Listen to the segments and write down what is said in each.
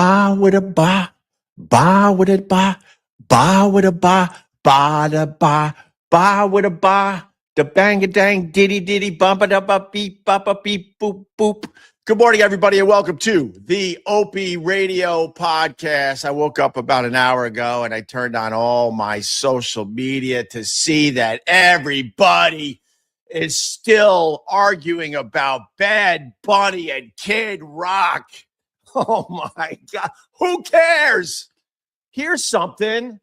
Ba with a ba with a ba with a ba da ba with a ba, the bang a dang diddy diddy bump it up a beep boop boop. Good morning, everybody, and welcome to the Opie Radio Podcast. I woke up about an hour ago and I turned on all my social media to see that everybody is still arguing about Bad Bunny and Kid Rock. Oh my God. Who cares? Here's something,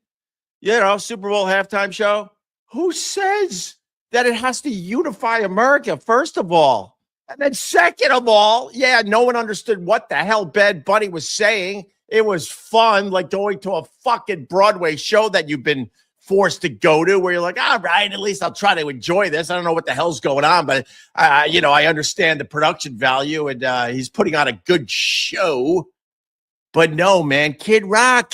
Super Bowl halftime show. Who says that it has to unify America, first of all? And then second of all, no one understood what the hell Bad Bunny was saying. It was fun, like going to a fucking Broadway show that you've been forced to go to, where you're like, all right, at least I'll try to enjoy this. I don't know what the hell's going on, but I understand the production value, and he's putting on a good show. But no, man, Kid Rock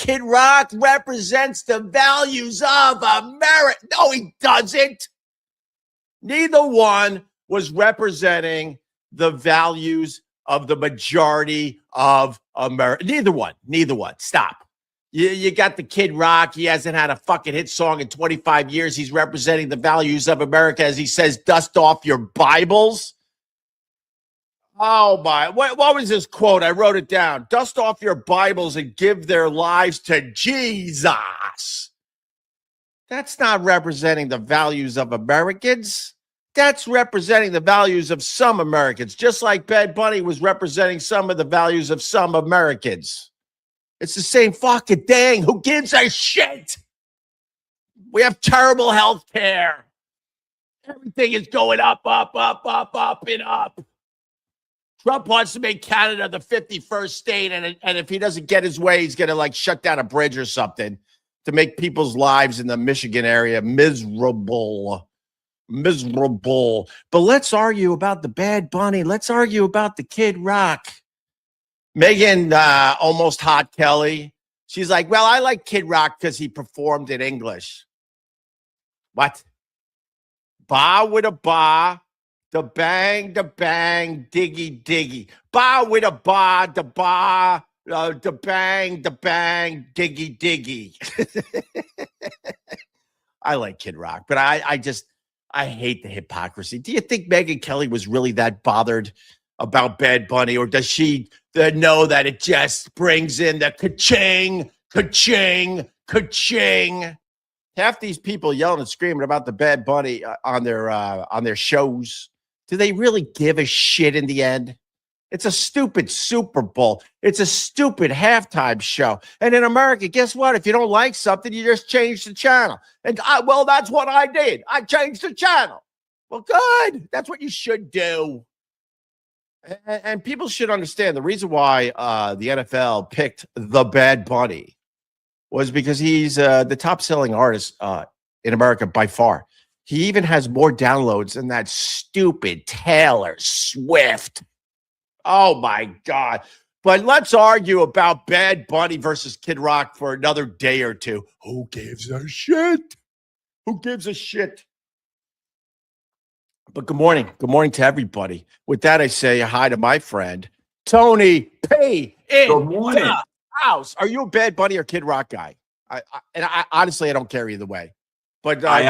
represents the values of America. No, he doesn't. Neither one was representing the values of the majority of America. Neither one. Stop. You got the Kid Rock. He hasn't had a fucking hit song in 25 years. He's representing the values of America, as he says, dust off your Bibles. Oh, my. What was this quote? I wrote it down. Dust off your Bibles and give their lives to Jesus. That's not representing the values of Americans. That's representing the values of some Americans, just like Bad Bunny was representing some of the values of some Americans. It's the same fucking thing. Who gives a shit? We have terrible health care. Everything is going up, and up. Trump wants to make Canada the 51st state, and if he doesn't get his way, he's going to shut down a bridge or something to make people's lives in the Michigan area miserable. But let's argue about the Bad Bunny. Let's argue about the Kid Rock. Megan, almost hot Kelly. She's like, well, I like Kid Rock because he performed in English. What? Ba with a ba, the bang, diggy, diggy. Ba with a ba, the bang, diggy, diggy. I like Kid Rock, but I hate the hypocrisy. Do you think Megyn Kelly was really that bothered about Bad Bunny, or does she know that it just brings in the ka-ching, ka-ching, ka-ching? Half these people yelling and screaming about the Bad Bunny on their shows. Do they really give a shit in the end? It's a stupid Super Bowl. It's a stupid halftime show. And in America, guess what? If you don't like something, you just change the channel. And that's what I did. I changed the channel. Well, good. That's what you should do. And people should understand the reason why the NFL picked the Bad Bunny was because he's the top-selling artist in America by far. He even has more downloads than that stupid Taylor Swift. Oh, my God. But let's argue about Bad Bunny versus Kid Rock for another day or two. Who gives a shit? Who gives a shit? But good morning. Good morning to everybody. With that, I say hi to my friend, Tony P. Good morning. The house. Are you a Bad Bunny or Kid Rock guy? I honestly, I don't care either way. But I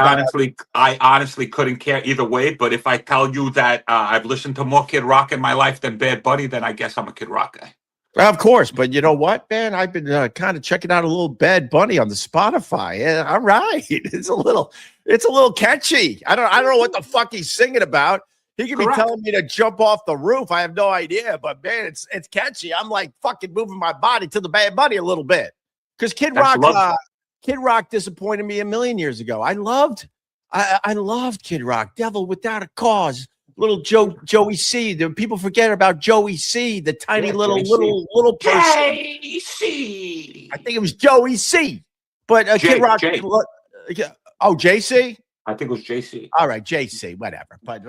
honestly couldn't care either way. But if I tell you that I've listened to more Kid Rock in my life than Bad Bunny, then I guess I'm a Kid Rock guy. Of course, but you know what, man? I've been kind of checking out a little Bad Bunny on the Spotify. Yeah, all right, it's a little catchy. I don't know what the fuck he's singing about. He could be telling me to jump off the roof. I have no idea, but man, it's catchy. I'm like fucking moving my body to the Bad Bunny a little bit because Kid Rock disappointed me a million years ago. I loved Kid Rock, Devil Without a Cause. Little Joey C. People forget about Joey C. The tiny little person. JC. I think it was Joey C. But Kid Rock. JC. I think it was JC. All right, JC. Whatever. But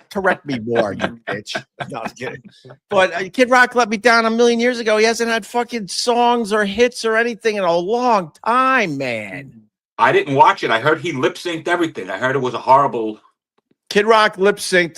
correct me more, you bitch. No, I'm kidding. But Kid Rock let me down a million years ago. He hasn't had fucking songs or hits or anything in a long time, man. I didn't watch it. I heard he lip synced everything. I heard it was a horrible. Kid Rock lip synced.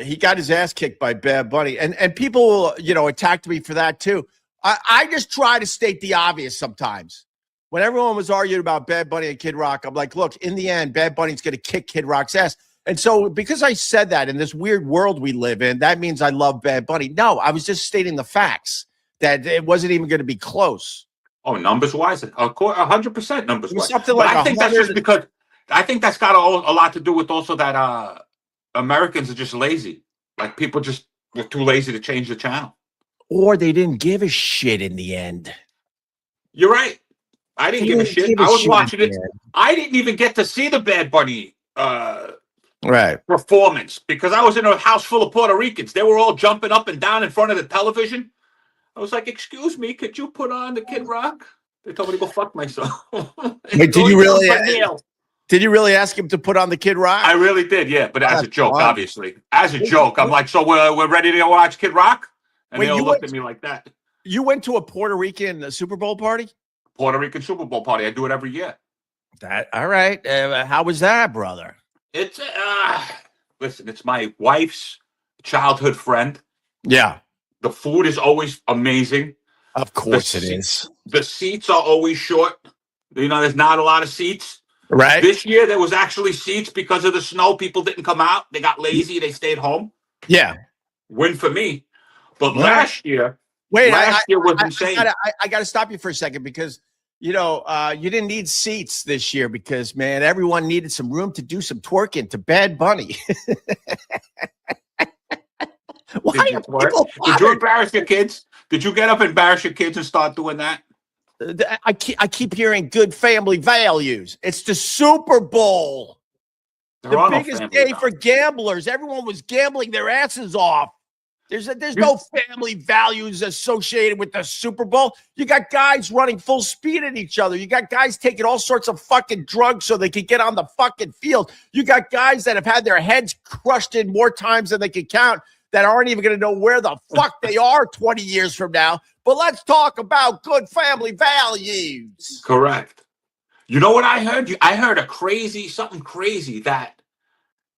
He got his ass kicked by Bad Bunny, and people, attacked me for that too. I just try to state the obvious sometimes. When everyone was arguing about Bad Bunny and Kid Rock, I'm like, look, in the end, Bad Bunny's going to kick Kid Rock's ass. And so because I said that in this weird world we live in, that means I love Bad Bunny. No, I was just stating the facts that it wasn't even going to be close. Oh, numbers wise, of course, 100% numbers wise. Something But like I think that's just because I think that's got a lot to do with also that Americans are just lazy. Like people just were too lazy to change the channel, or they didn't give a shit in the end. You're right. I didn't give a shit. I was watching it. I didn't even get to see the Bad Bunny performance because I was in a house full of Puerto Ricans. They were all jumping up and down in front of the television. I was like, "Excuse me, could you put on the Kid Rock?" They told me to go fuck myself. Wait, did you really? Did you really ask him to put on the Kid Rock? I really did, yeah. But as a joke, obviously, as a joke, I'm like, "So we're ready to watch Kid Rock?" And they all looked at me like that. You went to a Puerto Rican Super Bowl party? Puerto Rican Super Bowl party. I do it every year. All right. How was that, brother? It's listen. It's my wife's childhood friend. Yeah. The food is always amazing. Of course it is. The seats are always short. You know, there's not a lot of seats. Right. This year, there was actually seats because of the snow. People didn't come out. They got lazy. They stayed home. Yeah. Win for me. But last year was insane. I got to stop you for a second because, you know, you didn't need seats this year because, man, everyone needed some room to do some twerking to Bad Bunny. Why did you embarrass your kids? Did you get up and embarrass your kids and start doing that? I keep hearing good family values. It's the Super Bowl. The biggest day for gamblers. Everyone was gambling their asses off. There's no family values associated with the Super Bowl. You got guys running full speed at each other. You got guys taking all sorts of fucking drugs so they can get on the fucking field. You got guys that have had their heads crushed in more times than they can count that aren't even going to know where the fuck they are 20 years from now. But let's talk about good family values. Correct. You know what I heard? I heard something crazy that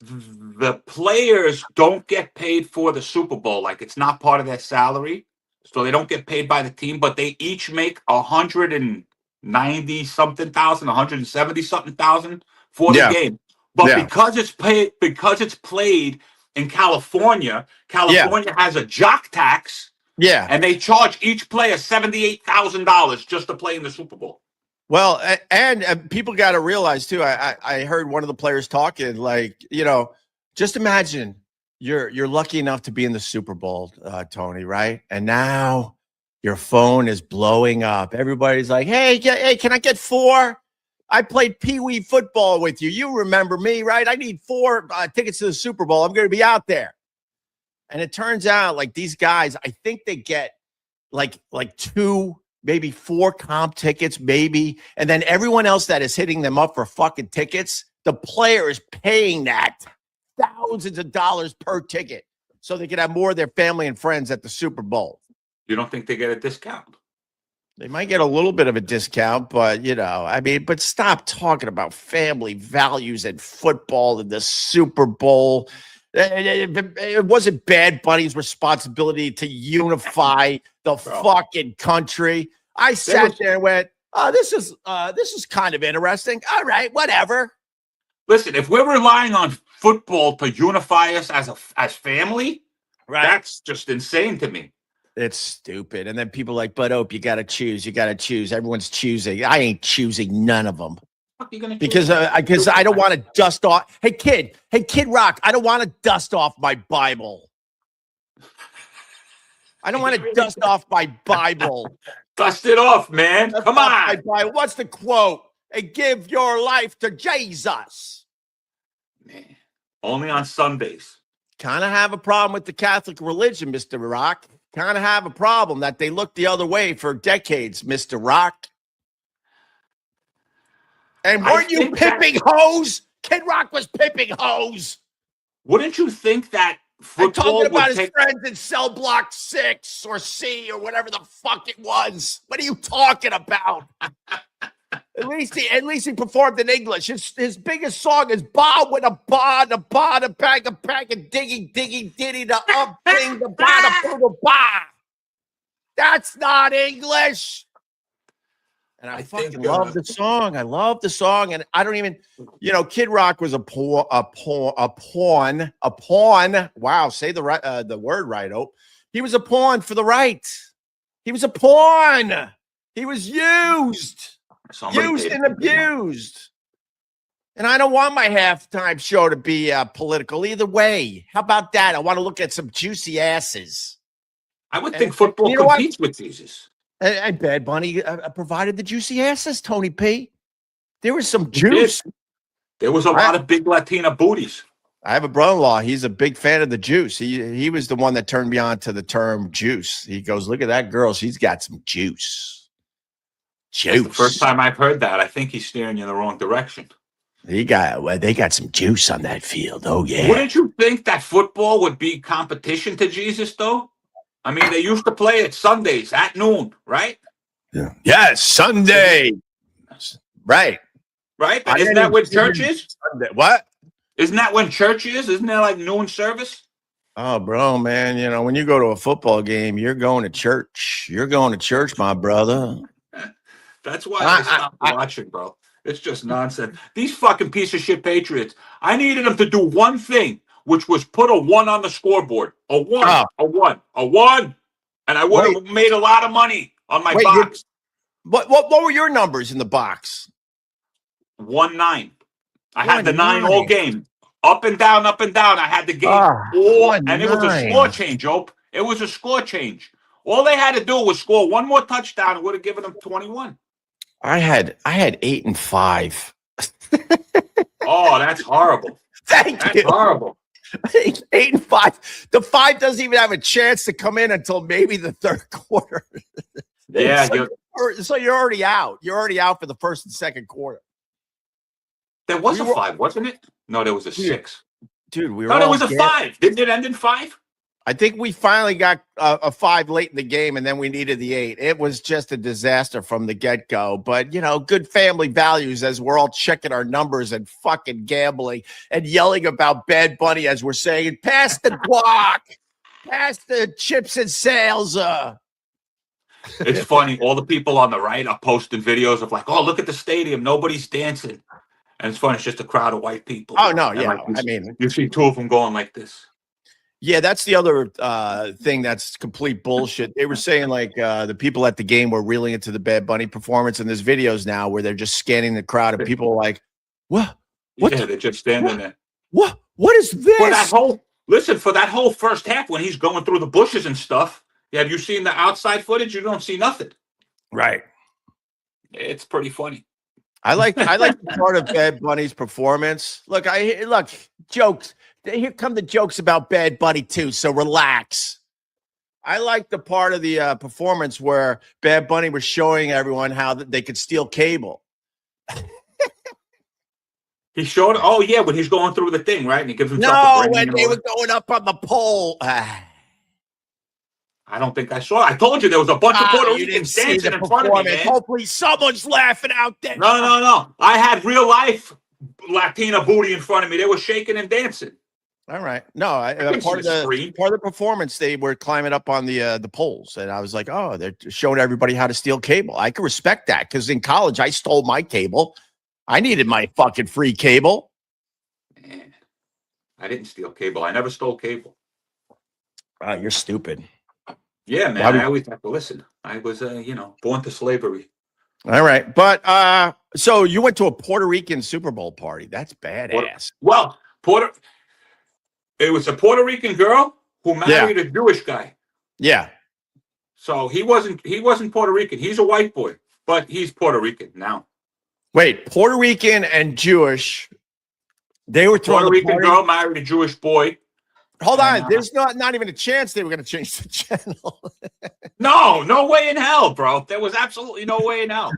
the players don't get paid for the Super Bowl. Like it's not part of their salary. So they don't get paid by the team, but they each make 190 something thousand, 170 something thousand for the game. But because it's played in California has a jock tax. Yeah. And they charge each player $78,000 just to play in the Super Bowl. Well, and people got to realize too. I heard one of the players talking, like, you know, just imagine you're lucky enough to be in the Super Bowl, Tony, right? And now your phone is blowing up. Everybody's like, hey, can I get 4? I played Pee-wee football with you. You remember me, right? I need 4 tickets to the Super Bowl. I'm going to be out there. And it turns out like these guys, I think they get like 2, maybe 4 comp tickets, maybe. And then everyone else that is hitting them up for fucking tickets, the player is paying that thousands of dollars per ticket so they can have more of their family and friends at the Super Bowl. You don't think they get a discount? They might get a little bit of a discount, but, you know, I mean, but stop talking about family values and football and the Super Bowl. It wasn't Bad Bunny's responsibility to unify the fucking country. I sat there and went, "Oh, this is kind of interesting. All right, whatever." Listen, if we're relying on football to unify us as family, that's just insane to me. It's stupid. And then people are like, "But Opie, you got to choose. You got to choose. Everyone's choosing. I ain't choosing none of them." Because I don't want to dust off. Hey, Kid Rock, I don't want to dust off my Bible. I don't want to dust off my Bible. Dust it off, man. Come on. What's the quote? Hey, give your life to Jesus. Man, only on Sundays. Kind of have a problem with the Catholic religion, Mr. Rock. Kind of have a problem that they look the other way for decades, Mr. Rock. And weren't you pimping hoes? Kid Rock was pimping hoes. Wouldn't you think that football talking about his friends in cell block 6 or C or whatever the fuck it was? What are you talking about? At least he performed in English. His biggest song is "Ba with a ba, the ba, the bag, a diggy, diggy, ditty, the up, thing, the ba, the ba." That's not English. And I fucking think, love the song. I love the song. And I don't even, Kid Rock was a pawn. Wow, say the word right, Ope. He was a pawn for the right. He was a pawn. He was used and abused. And I don't want my halftime show to be political either way. How about that? I want to look at some juicy asses. I would think football competes with Jesus. And Bad Bunny provided the juicy asses, Tony P. There was some juice. There was a lot of big Latina booties. I have a brother-in-law. He's a big fan of the juice. He was the one that turned me on to the term juice. He goes, look at that girl. She's got some juice. That's the first time I've heard that. I think he's steering you in the wrong direction. They got some juice on that field. Oh, yeah. Wouldn't you think that football would be competition to Jesus, though? I mean, they used to play it Sundays at noon, right? Yeah. Yes, Sunday. Right. Right? Isn't that when church is? Sunday. What? Isn't that when church is? Isn't that like noon service? Oh, bro, man, when you go to a football game, you're going to church. You're going to church, my brother. That's why I stopped watching, bro. It's just nonsense. These fucking piece of shit Patriots. I needed them to do one thing, which was put a 1 on the scoreboard. A 1, a 1, a 1. And I would have made a lot of money on my box. What were your numbers in the box? 1-9. I had the 9 all game. Up and down, up and down. I had the game all, and it was a score change, Ope. It was a score change. All they had to do was score one more touchdown and would have given them 21. I had 8 and 5. Oh, that's horrible. That's horrible. 8 and 5. The 5 doesn't even have a chance to come in until maybe the third quarter. Yeah. So you're already out. You're already out for the first and second quarter. There was a 5, wasn't it? No, there was a 6. Dude, there was a 5. Didn't it end in 5? I think we finally got a 5 late in the game, and then we needed the 8. It was just a disaster from the get-go. But, good family values as we're all checking our numbers and fucking gambling and yelling about Bad Bunny as we're saying, pass the guac, pass the chips and sales. It's funny. All the people on the right are posting videos of like, oh, look at the stadium. Nobody's dancing. And it's funny. It's just a crowd of white people. Oh, no, yeah. Like, you see 2 of them going like this. Yeah, that's the other thing that's complete bullshit. They were saying like the people at the game were really into the Bad Bunny performance, and there's videos now where they're just scanning the crowd and people are like, what? Yeah, they're just standing there. What is this? For that whole first half when he's going through the bushes and stuff, have you seen the outside footage? You don't see nothing. Right. It's pretty funny. I like the part of Bad Bunny's performance. Look, jokes. Here come the jokes about Bad Bunny too, so relax. I like the part of the performance where Bad Bunny was showing everyone how they could steal cable. He showed, when he's going through the thing, right? And he gives himself when they were going up on the pole. I don't think I saw it. I told you there was a bunch of Puerto Ricans dancing in front of me, man. Hopefully someone's laughing out there. No. I had real life Latina booty in front of me. They were shaking and dancing. All right. No, part of the performance, they were climbing up on the poles, and I was like, oh, they're showing everybody how to steal cable. I can respect that because in college I stole my cable. I needed my fucking free cable. Man, I didn't steal cable. I never stole cable. You're stupid. Yeah, man. I always have to listen. I was, born to slavery. All right, but so you went to a Puerto Rican Super Bowl party. That's badass. It was a Puerto Rican girl who married a Jewish guy. Yeah. So he wasn't Puerto Rican. He's a white boy, but he's Puerto Rican now. Wait, Puerto Rican and Jewish. They were throwing Puerto Rican girl married a Jewish boy. Hold on. There's not even a chance they were going to change the channel. No way in hell, bro. There was absolutely no way in hell.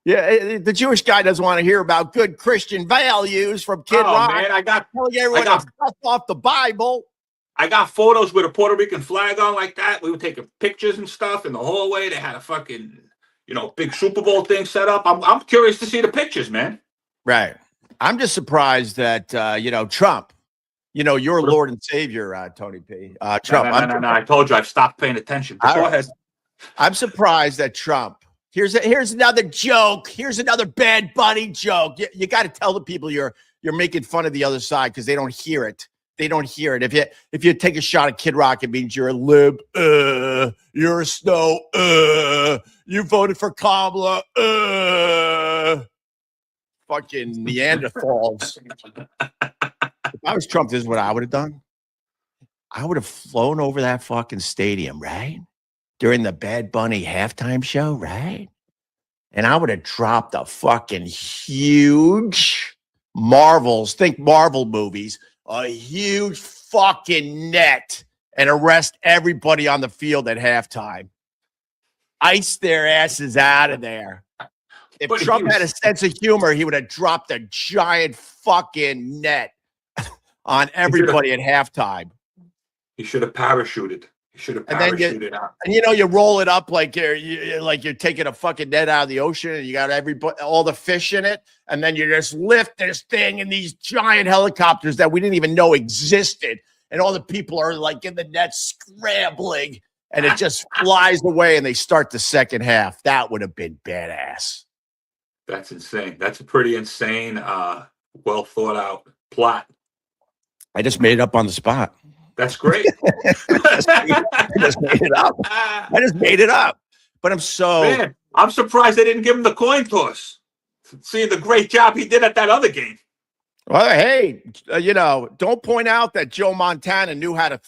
Yeah, the Jewish guy doesn't want to hear about good Christian values from Kid Rock. Man, I got telling everyone to stuff off the Bible. I got photos with a Puerto Rican flag on like that. We were taking pictures and stuff in the hallway. They had a fucking, big Super Bowl thing set up. I'm curious to see the pictures, man. Right. I'm just surprised that Trump, your Lord and Savior, Tony P. Trump. No. I told you I've stopped paying attention. But go ahead. I'm surprised that Trump. Here's another joke. Here's another Bad Bunny joke. You got to tell the people you're making fun of the other side because they don't hear it. They don't hear it. If you take a shot at Kid Rock, it means you're a lib. You're a snow. You voted for Kamala. Fucking Neanderthals. If I was Trump, this is what I would have done. I would have flown over that fucking stadium, right? During the Bad Bunny halftime show, right? And I would have dropped a fucking huge Marvels, think Marvel movies, a huge fucking net and arrest everybody on the field at halftime. Ice their asses out of there. If Trump had a sense of humor, he would have dropped a giant fucking net on everybody at halftime. He should have parachuted. He should have parachuted out. And you roll it up like you're taking a fucking net out of the ocean, and you got all the fish in it, and then you just lift this thing in these giant helicopters that we didn't even know existed, and all the people are like in the net scrambling, and it just flies away, and they start the second half. That would have been badass. That's insane. That's a pretty insane, well thought out plot. I just made it up on the spot. That's great. I just made it up. I just made it up. But I'm surprised they didn't give him the coin toss. Seeing the great job he did at that other game. Well, hey, don't point out that Joe Montana knew how to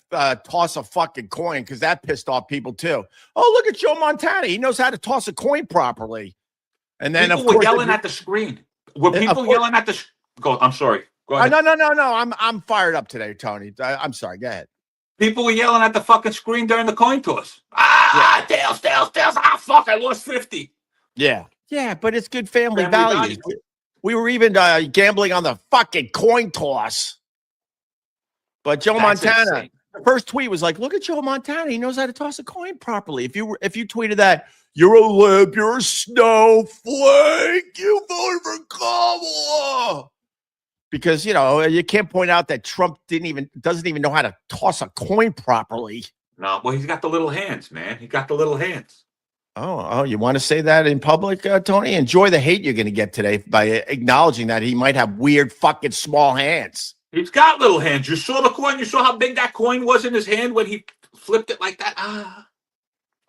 toss a fucking coin, because that pissed off people too. Oh, look at Joe Montana. He knows how to toss a coin properly. And then people were yelling at the screen. Were people yelling at the Go, I'm sorry. Go ahead. No. I'm fired up today, Tony. I'm sorry. Go ahead. People were yelling at the fucking screen during the coin toss. Tails. Fuck, I lost 50. Yeah, but it's good family values. We were even gambling on the fucking coin toss. But Joe Montana, the first tweet was like, look at Joe Montana. He knows how to toss a coin properly. If you tweeted that, you're a lib, you're a snowflake, you voted for Kamala. Because, you can't point out that Trump doesn't even know how to toss a coin properly. No, well, he's got the little hands, man. He got the little hands. Oh, you want to say that in public, Tony? Enjoy the hate you're going to get today by acknowledging that he might have weird fucking small hands. He's got little hands. You saw the coin? You saw how big that coin was in his hand when he flipped it like that?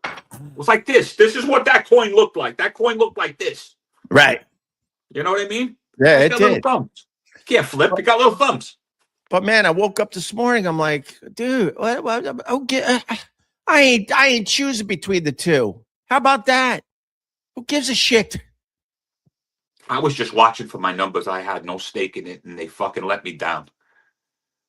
It was like this. This is what that coin looked like. That coin looked like this. Right. You know what I mean? Yeah, it did. Can't flip. You got little thumbs. But man, I woke up this morning. I'm like, dude, okay, I ain't choosing between the two. How about that? Who gives a shit? I was just watching for my numbers. I had no stake in it, and they fucking let me down.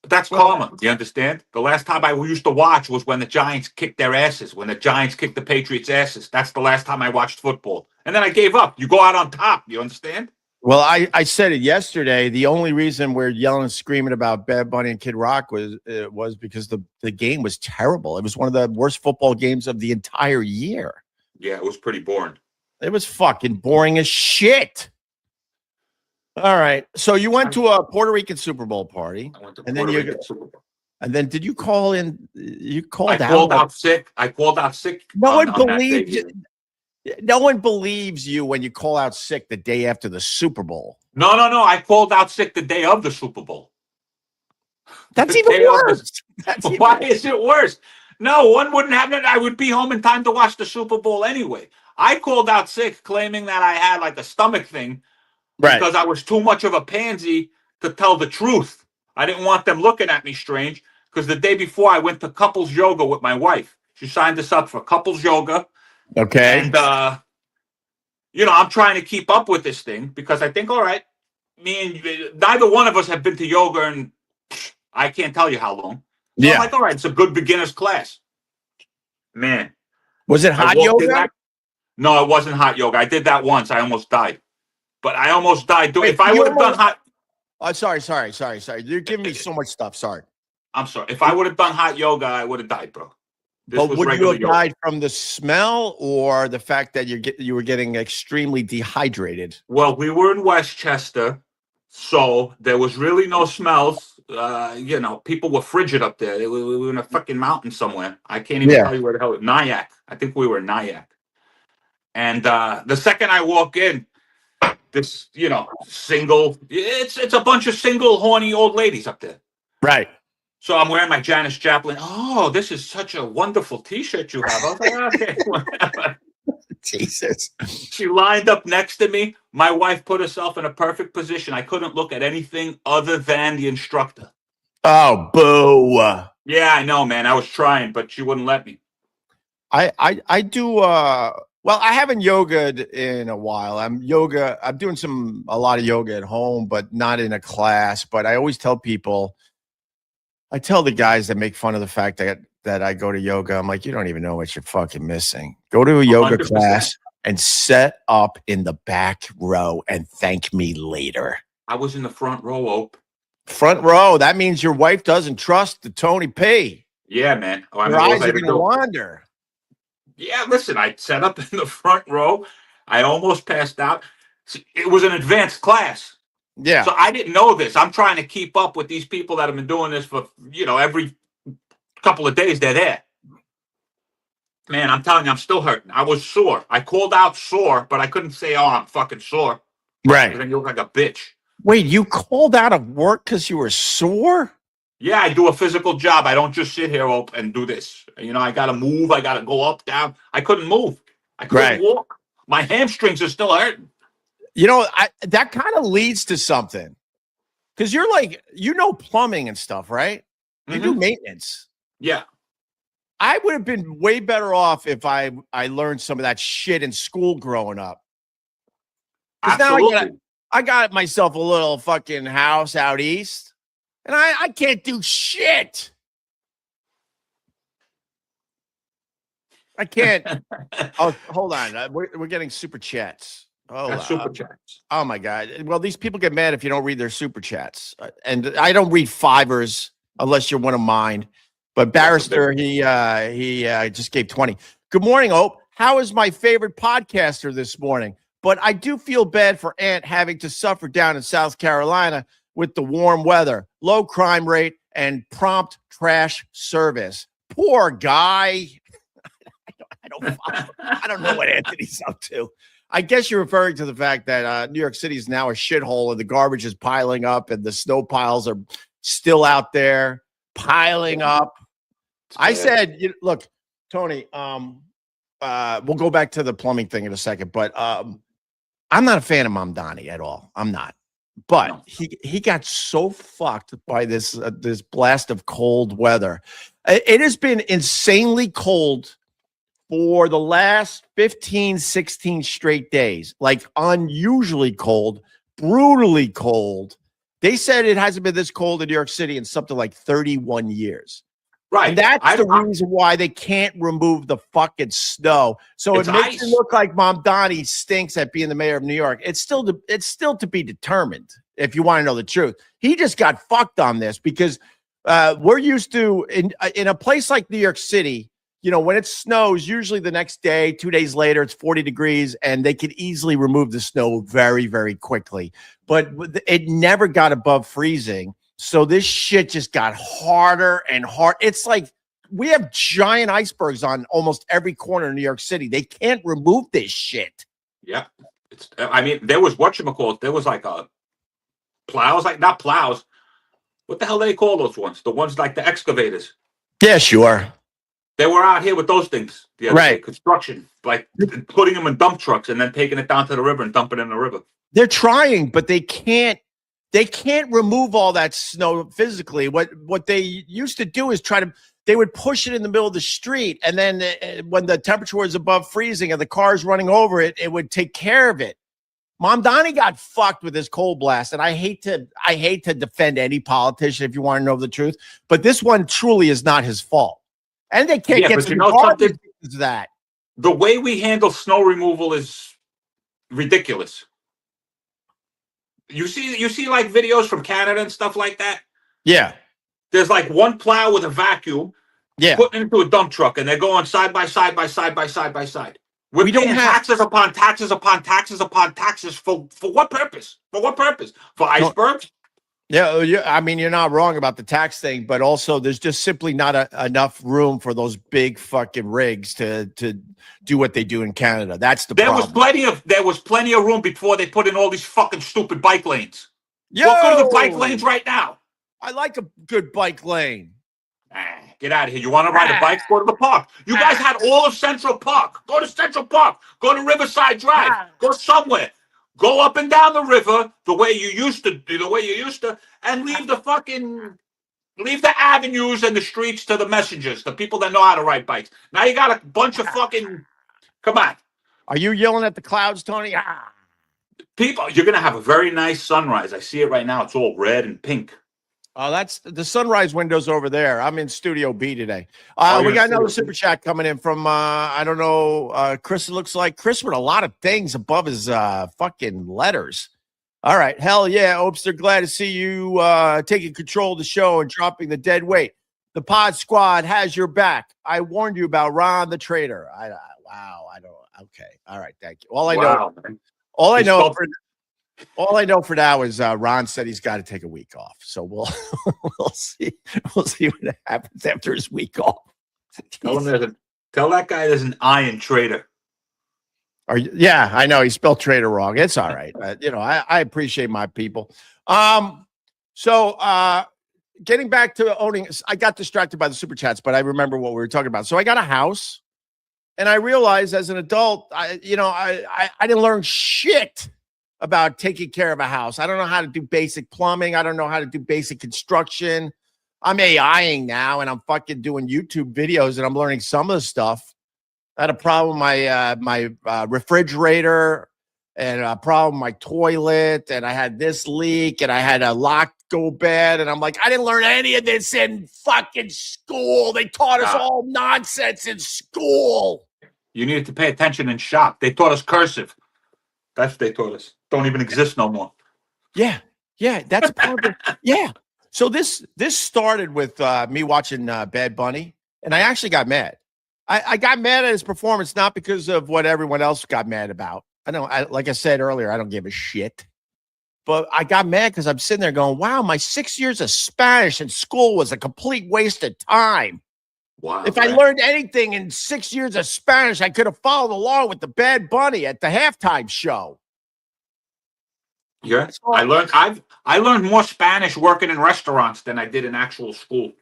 But that's karma. You understand? The last time I used to watch was when the Giants kicked their asses. When the Giants kicked the Patriots' asses. That's the last time I watched football. And then I gave up. You go out on top. You understand? Well, I said it yesterday. The only reason we're yelling and screaming about Bad Bunny and Kid Rock was because the game was terrible. It was one of the worst football games of the entire year. Yeah, it was pretty boring. It was fucking boring as shit. All right. So you went to a Puerto Rican Super Bowl party. I went to Puerto Rican Super Bowl. And then did you call in? You called out. I called out sick. No one believes you. No one believes you when you call out sick the day after the Super Bowl. No. I called out sick the day of the Super Bowl. That's even worse. Why is it worse? No, one wouldn't have it. I would be home in time to watch the Super Bowl anyway. I called out sick claiming that I had like a stomach thing because I was too much of a pansy to tell the truth. I didn't want them looking at me strange because the day before I went to couples yoga with my wife. She signed us up for couples yoga. Okay. And, I'm trying to keep up with this thing because I think, all right, neither one of us have been to yoga in I can't tell you how long. So I'm like, all right, it's a good beginner's class. Man. Was it hot yoga? No, it wasn't hot yoga. I did that once. I almost died. But I almost died doing if I would have done hot. Oh, sorry. You're giving me so much stuff. Sorry. I'm sorry. If I would have done hot yoga, I would have died, bro. But would you have died from the smell or the fact that you were getting extremely dehydrated? Well, we were in Westchester, so there was really no smells. people were frigid up there. We were in a fucking mountain somewhere. I can't even Yeah. tell you where the hell. Nyack. I think we were in Nyack. And the second I walk in, this, single, it's a bunch of single horny old ladies up there. Right. So I'm wearing my Janis Joplin. Oh, this is such a wonderful T-shirt you have. I was like, okay, whatever. Jesus. She lined up next to me. My wife put herself in a perfect position. I couldn't look at anything other than the instructor. Oh, boo. Yeah, I know, man. I was trying, but she wouldn't let me. I do well, I haven't yogaed in a while. I'm doing a lot of yoga at home, but not in a class. But I always tell people, I tell the guys that make fun of the fact that I go to yoga, I'm like, you don't even know what you're fucking missing. Go to a yoga 100%. class and set up in the back row and thank me later. I was in the front row, Ope. Front row. That means your wife doesn't trust the Tony P. Yeah, man. Your eyes are going to wander. Yeah, listen, I set up in the front row. I almost passed out. It was an advanced class. Yeah. So I didn't know this. I'm trying to keep up with these people that have been doing this for, every couple of days they're there. Man, I'm telling you, I'm still hurting. I was sore. I called out sore, but I couldn't say, oh, I'm fucking sore. Right. Then you look like a bitch. Wait, you called out of work because you were sore? Yeah, I do a physical job. I don't just sit here and do this. I got to move. I got to go up, down. I couldn't move. I couldn't walk. My hamstrings are still hurting. That kind of leads to something. Because you're like, plumbing and stuff, right? You do maintenance. Yeah. I would have been way better off if I learned some of that shit in school growing up. Absolutely. Now I got myself a little fucking house out east. And I can't do shit. I can't. Oh, hold on. We're getting super chats. Super chats. Oh, my God. Well, these people get mad if you don't read their super chats. And I don't read fivers unless you're one of mine. But Barrister, he just gave 20. Good morning, Hope. How is my favorite podcaster this morning? But I do feel bad for Ant having to suffer down in South Carolina with the warm weather, low crime rate, and prompt trash service. Poor guy. I don't know what Anthony's up to. I guess you're referring to the fact that New York City is now a shithole and the garbage is piling up and the snow piles are still out there piling up. I said, look, Tony, we'll go back to the plumbing thing in a second, but I'm not a fan of Mamdani at all. I'm not. But he got so fucked by this blast of cold weather. It has been insanely cold for the last 15, 16 straight days, like unusually cold, brutally cold. They said it hasn't been this cold in New York City in something like 31 years. Right. And that's the reason why they can't remove the fucking snow. So it makes it look like Mamdani stinks at being the mayor of New York. It's still to be determined, if you want to know the truth. He just got fucked on this because we're used to, in a place like New York City, when it snows, usually the next day, 2 days later, it's 40 degrees, and they can easily remove the snow very, very quickly. But it never got above freezing. So this shit just got harder and harder. It's like we have giant icebergs on almost every corner in New York City. They can't remove this shit. Yeah. There was whatchamacallit. There was like plows, like not plows. What the hell do they call those ones? The ones like the excavators. Yeah, sure. They were out here with those things. The other day, construction, like putting them in dump trucks and then taking it down to the river and dumping it in the river. They're trying, but they can't. They can't remove all that snow physically. What they used to do is they would push it in the middle of the street. And then when the temperature was above freezing and the car's running over it, it would take care of it. Mamdani got fucked with this cold blast. And I hate to defend any politician if you want to know the truth, but this one truly is not his fault. And they can't get some garbage to that. The way we handle snow removal is ridiculous. You see like videos from Canada and stuff like that? Yeah. There's like one plow with a vacuum putting it into a dump truck, and they're going side by side by side by side by side. We don't have taxes upon taxes upon taxes upon taxes for what purpose? For what purpose? For icebergs? Yeah, I mean, you're not wrong about the tax thing, but also there's just simply not enough room for those big fucking rigs to do what they do in Canada. That's the There was problem. plenty of room before they put in all these fucking stupid bike lanes. Well, go to the bike lanes Yo, right now. I like a good bike lane. Get out of here. You want to ride a bike? Go to the park. You guys had all of Central Park. Go to Central Park. Go to Riverside Drive. Go somewhere. Go up and down the river the way you used to, and leave the avenues and the streets to the messengers, the people that know how to ride bikes. Now you got a bunch of fucking, come on. Are you yelling at the clouds, Tony? People, you're going to have a very nice sunrise. I see it right now. It's all red and pink. Oh, that's the sunrise windows over there. I'm in Studio B today. We got another super chat coming in from I don't know, Chris. It looks like Chris with a lot of things above his fucking letters. All right, hell yeah, Opes. They're glad to see you taking control of the show and dropping the dead weight. The Pod Squad has your back. I warned you about Ron the Traitor. Wow, I don't. Okay, all right, thank you. All I know for now is Ron said he's got to take a week off. So we'll see. We'll see what happens after his week off. Tell that guy there's an I in traitor. Yeah, I know he spelled traitor wrong. It's all right. I appreciate my people. So getting back to owning, I got distracted by the super chats, but I remember what we were talking about. So I got a house, and I realized as an adult, I didn't learn shit about taking care of a house. I don't know how to do basic plumbing. I don't know how to do basic construction. I'm AIing now, and I'm fucking doing YouTube videos, and I'm learning some of the stuff. I had a problem with my refrigerator, and a problem with my toilet, and I had this leak, and I had a lock go bad, and I'm like, I didn't learn any of this in fucking school. They taught us all nonsense in school. You needed to pay attention in shop. They taught us cursive. That's what they taught us. Don't even exist no more. Yeah, that's a part of it. Yeah. So this started with me watching Bad Bunny, and I actually got mad. I got mad at his performance, not because of what everyone else got mad about. Like I said earlier, I don't give a shit. But I got mad because I'm sitting there going, wow, my 6 years of Spanish in school was a complete waste of time. Wow. If I learned anything in 6 years of Spanish, I could have followed along with the Bad Bunny at the halftime show. Yeah, I learned more Spanish working in restaurants than I did in actual school.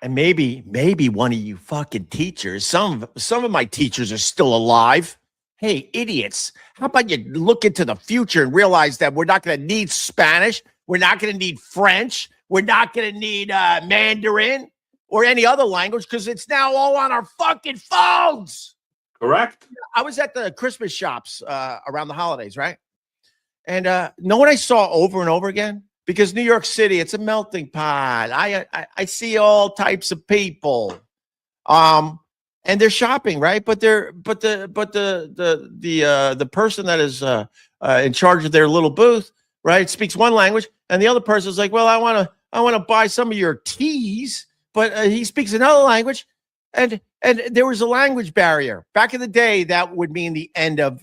And maybe one of you fucking teachers, some of my teachers are still alive. Hey, idiots, how about you look into the future and realize that we're not going to need Spanish, we're not going to need French, we're not going to need Mandarin or any other language because it's now all on our fucking phones. Correct. I was at the Christmas shops around the holidays, right? And know what I saw over and over again? Because New York City, it's a melting pot. I see all types of people, and they're shopping, right? But the person that is in charge of their little booth, right, speaks one language, and the other person is like, well, I want to buy some of your teas, but he speaks another language, and there was a language barrier back in the day. That would mean the end of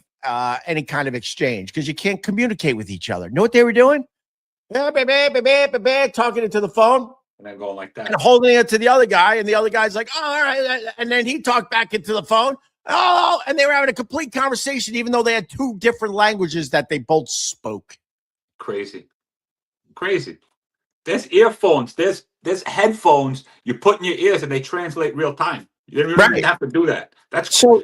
any kind of exchange because you can't communicate with each other. Know what they were doing? Talking into the phone. And then going like that. And holding it to the other guy. And the other guy's like, oh, all right. And then he talked back into the phone. Oh, and they were having a complete conversation, even though they had two different languages that they both spoke. Crazy. There's earphones. There's headphones you put in your ears and they translate real time. You don't even have to do that. That's so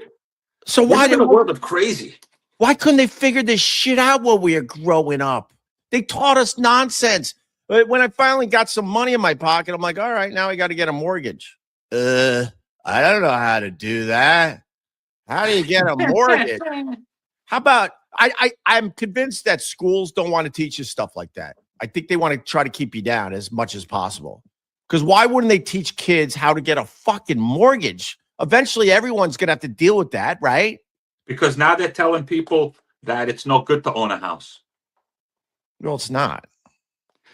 why in a world of crazy? Why couldn't they figure this shit out while we were growing up? They taught us nonsense. When I finally got some money in my pocket, I'm like, all right, now I got to get a mortgage. I don't know how to do that. How do you get a mortgage? How about I'm convinced that schools don't want to teach you stuff like that. I think they want to try to keep you down as much as possible. Because why wouldn't they teach kids how to get a fucking mortgage? Eventually, everyone's going to have to deal with that, right? Because now they're telling people that it's no good to own a house. Well, it's not.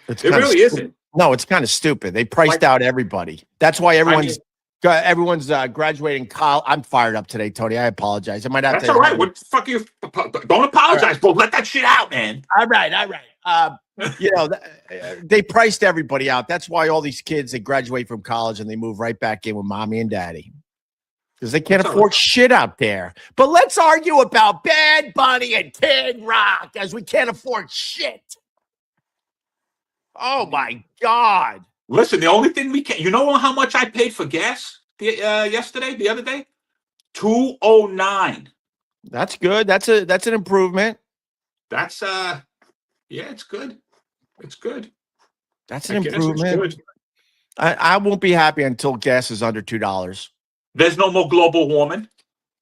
It really isn't. No, it's kind of stupid. They priced out everybody. That's why everyone's Everyone's graduating college. I'm fired up today, Tony. I apologize. I might have That's to. all right. What the fuck you? Don't apologize, bro. Let that shit out, man. All right. They priced everybody out. That's why all these kids, they graduate from college and they move right back in with mommy and daddy because they can't afford shit out there. But let's argue about Bad Bunny and Kid Rock as we can't afford shit. Oh my God. Listen, the only thing we can, you know how much I paid for gas the other day? $2.09. That's good. That's an improvement. That's it's good. It's good. That's an improvement. I won't be happy until gas is under $2. There's no more global warming.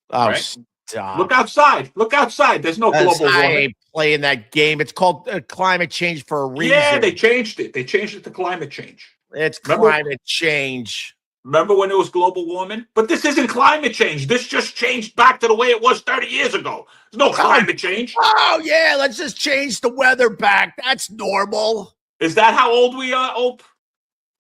Oh, right? Stop. Look outside. Look outside. There's no global warming. I ain't playing that game. It's called climate change for a reason. Yeah, they changed it. They changed it to climate change. It's climate change. Remember when it was global warming? But this isn't climate change. This just changed back to the way it was 30 years ago. There's no climate change. Oh, yeah. Let's just change the weather back. That's normal. Is that how old we are, Ope?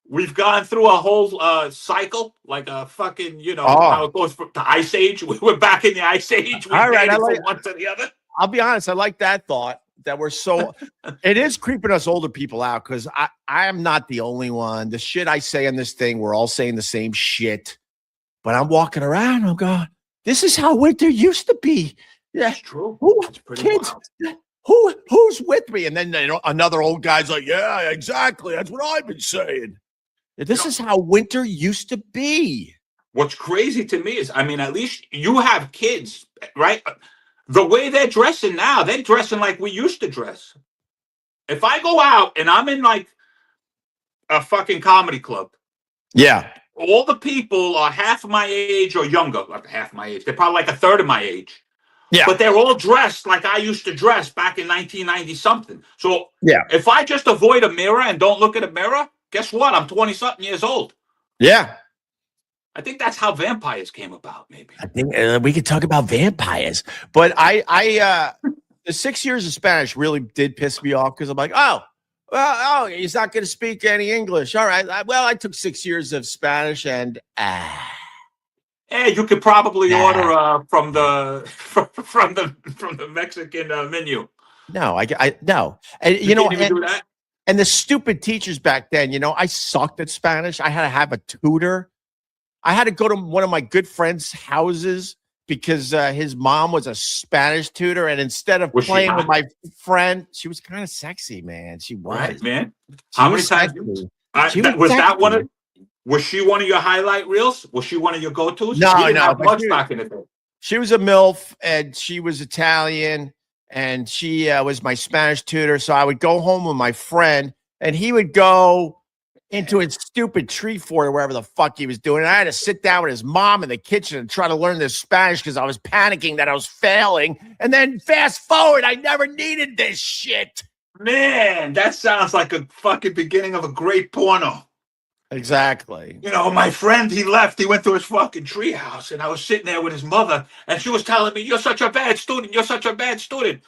We've gone through a whole cycle, like a fucking, how it goes to Ice Age. We're back in the Ice Age. We made it from one to the other. I'll be honest. I like that thought. That we're so it is creeping us older people out because I am not the only one. The shit I say in this thing, we're all saying the same shit. But I'm walking around, I'm going, this is how winter used to be. Yeah, it's true. It's pretty kids, wild. who's with me? And then another old guy's like, yeah, exactly. That's what I've been saying. This is how winter used to be. What's crazy to me is, at least you have kids, right? The way they're dressing now, they're dressing like we used to dress. If I go out and I'm in like a fucking comedy club, yeah, all the people are half my age or younger, like half my age. They're probably like a third of my age. Yeah, but they're all dressed like I used to dress back in 1990 something. So yeah, if I just avoid a mirror and don't look at a mirror, guess what? I'm 20 something years old. Yeah. I think that's how vampires came about, maybe. I think we could talk about vampires. But the 6 years of Spanish really did piss me off because I'm like, he's not going to speak any English. All right. I took 6 years of Spanish and yeah, you could probably order from the Mexican menu. No, I no. And you can't even do that. And the stupid teachers back then, I sucked at Spanish. I had to have a tutor. I had to go to one of my good friends' houses because his mom was a Spanish tutor. And instead of playing with my friend, she was kind of sexy, man. She was. Right, man. How many times? Was she one of your highlight reels? Was she one of your go-tos? No. Back in the day. She was a MILF and she was Italian and she was my Spanish tutor. So I would go home with my friend and he would go into his stupid tree fort or wherever the fuck he was doing. And I had to sit down with his mom in the kitchen and try to learn this Spanish because I was panicking that I was failing. And then fast forward, I never needed this shit. Man, that sounds like a fucking beginning of a great porno. Exactly. My friend, he left. He went to his fucking treehouse, and I was sitting there with his mother, and she was telling me, "You're such a bad student. You're such a bad student."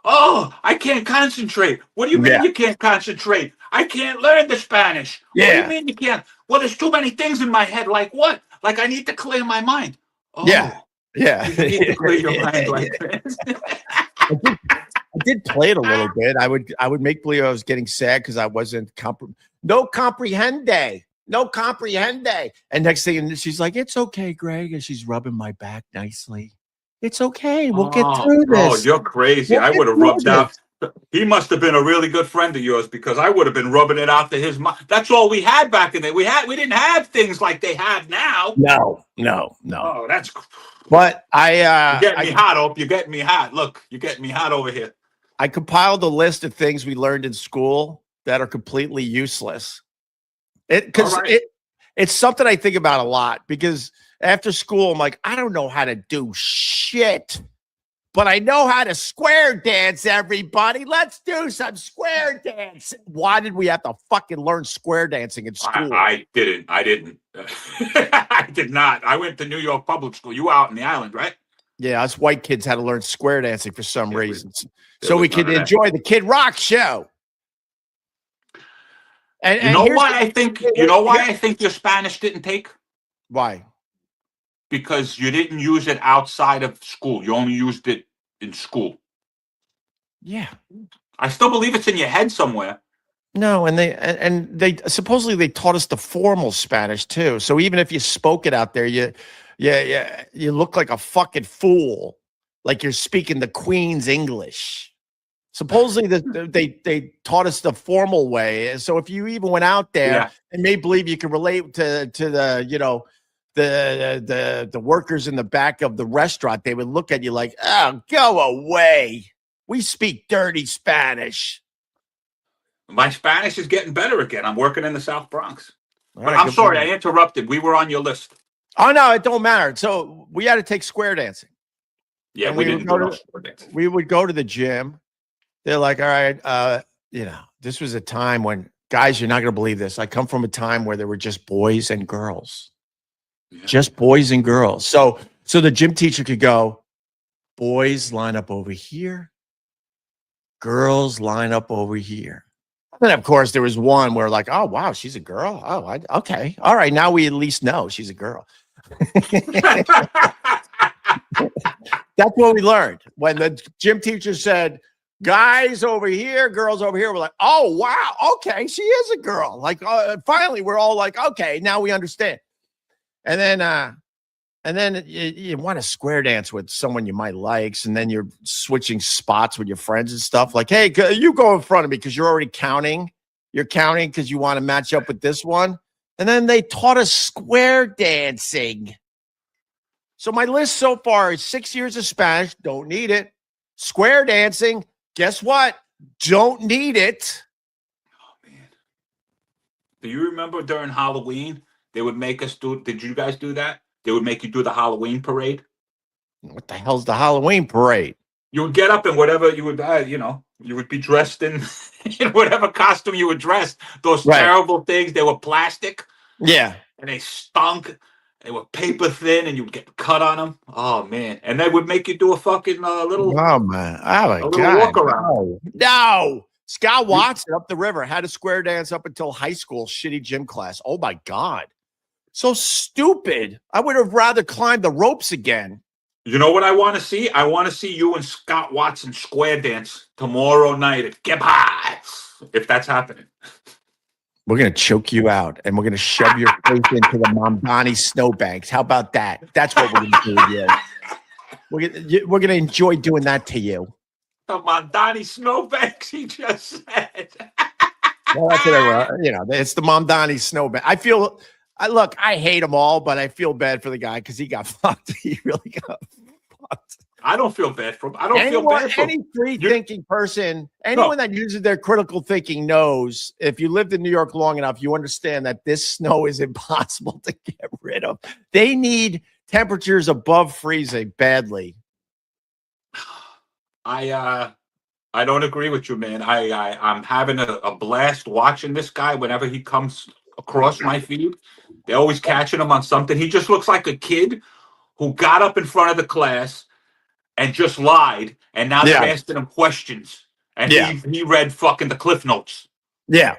Oh, I can't concentrate. What do you mean you can't concentrate? I can't learn the Spanish. Yeah. What do you mean you can't? Well, there's too many things in my head. Like what? Like I need to clear my mind. Oh, yeah. You need to clear your mind like this. I did play it a little bit. I would make believe I was getting sad because I wasn't no comprehende. And next thing she's like, "It's okay, Greg," and she's rubbing my back nicely. It's okay. We'll get through this. Oh, you're crazy. I would have rubbed out. He must have been a really good friend of yours because I would have been rubbing it out to his mom. That's all we had back in there. We didn't have things like they have now. No. Oh, that's. But you're getting me hot, Ope. You're getting me hot. Look, you're getting me hot over here. I compiled a list of things we learned in school that are completely useless. It's something I think about a lot because after school, I'm like, I don't know how to do shit, but I know how to square dance, everybody. Let's do some square dance. Why did we have to fucking learn square dancing in school? I didn't. I did not. I went to New York public school. You were out in the island, right? Yeah, us white kids had to learn square dancing for some reasons. So we could enjoy the Kid Rock show. And you know why I think your Spanish didn't take? Why? Because you didn't use it outside of school. You only used it in school. Yeah. I still believe it's in your head somewhere. No, and they supposedly they taught us the formal Spanish too. So even if you spoke it out there, you look like a fucking fool, like you're speaking the Queen's English. Supposedly they taught us the formal way. So if you even went out there and made believe you could relate to the the workers in the back of the restaurant, they would look at you like, oh, go away. We speak dirty Spanish. My Spanish is getting better again. I'm working in the South Bronx. All But right, I'm sorry, I interrupted. We were on your list. Oh, no, it don't matter. So we had to take square dancing. Yeah, and we didn't do we would go to the gym. They're like, all right, this was a time when, guys, you're not going to believe this. I come from a time where there were just boys and girls. Yeah. Just boys and girls. So the gym teacher could go, boys line up over here. Girls line up over here. And of course, there was one where like, oh, wow, she's a girl. Oh, okay. All right. Now we at least know she's a girl. That's what we learned. When the gym teacher said, guys over here, girls over here, we're like, oh, wow. Okay. She is a girl. Like, finally, we're all like, okay, now we understand. And then you want to square dance with someone you might like, and then you're switching spots with your friends and stuff. Like, hey, you go in front of me because you're already counting. You're counting because you want to match up with this one. And then they taught us square dancing. So my list so far is 6 years of Spanish. Don't need it. Square dancing. Guess what? Don't need it. Oh, man. Do you remember during Halloween, they would make us do, did you guys do that? They would make you do the Halloween parade. What the hell's the Halloween parade? You would get up in whatever you would, you would be dressed in, in whatever costume you were dressed. Those terrible things, they were plastic. Yeah. And they stunk. They were paper thin, and you would get cut on them. Oh, man. And they would make you do a fucking little, oh, man. Oh, my God. Walk around. No. Scott Watson up the river had a square dance up until high school shitty gym class. Oh, my God. So stupid. I would have rather climbed the ropes again. You know what I want to see? I want to see you and Scott Watson square dance tomorrow night at Get High, if that's happening. We're going to choke you out, and we're going to shove your face into the Mamdani snowbanks. How about that? That's what we're going to do with you. We're going to enjoy doing that to you. The Mamdani snowbanks, he just said. Well, that's whatever. It's the Mamdani snowbank. Look, I hate them all, but I feel bad for the guy because he got fucked. He really got fucked. I don't feel bad for him. I don't feel bad for him. Any free-thinking person, anyone that uses their critical thinking knows, if you lived in New York long enough, you understand that this snow is impossible to get rid of. They need temperatures above freezing badly. I don't agree with you, man. I'm having a blast watching this guy whenever he comes across my feed. They're always catching him on something. He just looks like a kid who got up in front of the class and just lied, and now they're asking him questions. And he read fucking the Cliff Notes. Yeah.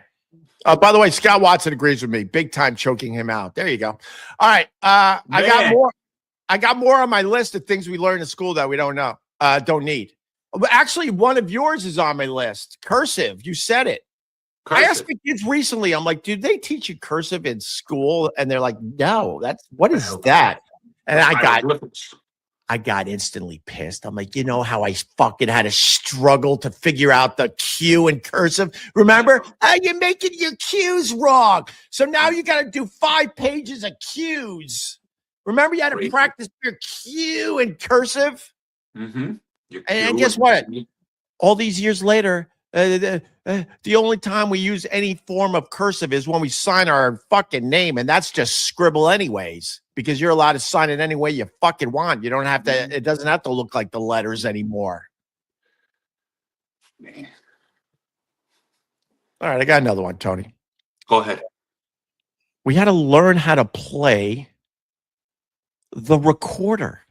By the way, Scott Watson agrees with me. Big time choking him out. There you go. All right. I got more on my list of things we learned in school that we don't need. But actually, one of yours is on my list. Cursive. You said it. Cursive. I asked the kids recently, I'm like, did they teach you cursive in school? And they're like, no, what is that? And I got instantly pissed. I'm like, you know how I fucking had to struggle to figure out the Q in cursive? Remember? You're making your Q's wrong. So now you got to do 5 pages of Q's. Remember you had to practice your Q in cursive? Mm-hmm. And guess what? All these years later, the only time we use any form of cursive is when we sign our fucking name, and that's just scribble anyways, because you're allowed to sign it any way you fucking want. You don't have to, it doesn't have to look like the letters anymore. Man. All right, I got another one, Tony. Go ahead. We had to learn how to play the recorder.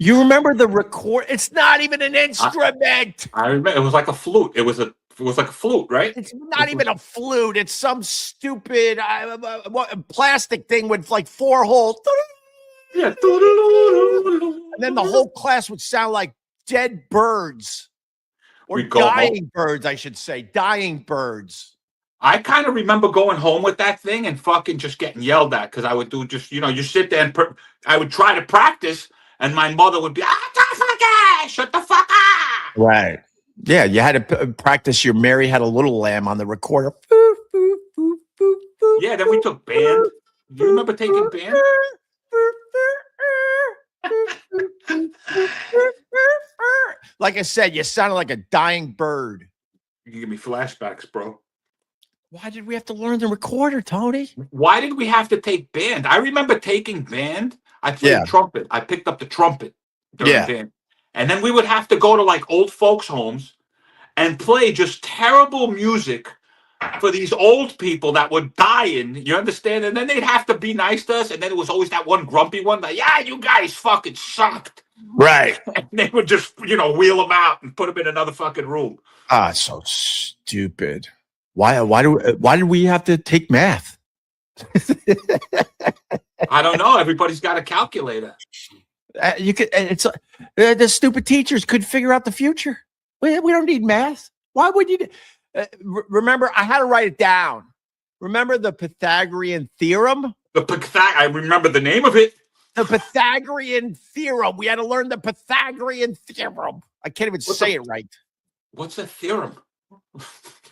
You remember the record? It's not even an instrument. I remember it was like a flute. It was a was like a flute, right? It's not even a flute. It's some stupid plastic thing with like 4 holes. Yeah. And then the whole class would sound like dead birds. Or We'd go home. dying birds, I should say. Dying birds. I kind of remember going home with that thing and fucking just getting yelled at because I would do just, you sit there and I would try to practice and my mother would be, shut the fuck up. Right. Yeah, you had to practice your Mary Had a Little Lamb on the recorder. Yeah, then we took band. Do you remember taking band? Like I said, you sounded like a dying bird. You give me flashbacks, bro. Why did we have to learn the recorder, Tony? Why did we have to take band? I remember taking band. I played trumpet. I picked up the trumpet during band. And then we would have to go to like old folks' homes and play just terrible music for these old people that were dying. You understand? And then they'd have to be nice to us. And then it was always that one grumpy one like, yeah, you guys fucking sucked. Right. And they would just, wheel them out and put them in another fucking room. Ah, so stupid. Why did we have to take math? I don't know. Everybody's got a calculator. You could. It's the stupid teachers could figure out the future. We don't need math. Why would you? Remember, I had to write it down. Remember the Pythagorean theorem? I remember the name of it. The Pythagorean theorem. We had to learn the Pythagorean theorem. I can't even say it right. What's a theorem?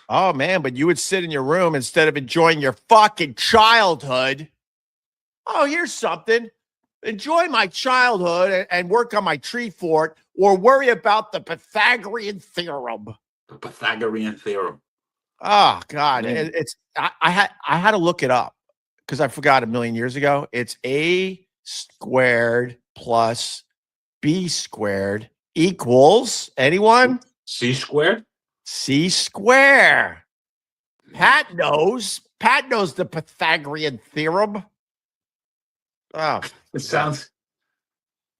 Oh, man, but you would sit in your room instead of enjoying your fucking childhood. Oh, here's something. Enjoy my childhood and work on my tree fort or worry about the Pythagorean theorem. The Pythagorean theorem. Oh, God. I had to look it up because I forgot a million years ago. It's A squared plus B squared equals, anyone? C squared? C square. Pat knows the Pythagorean theorem. Oh, it sounds.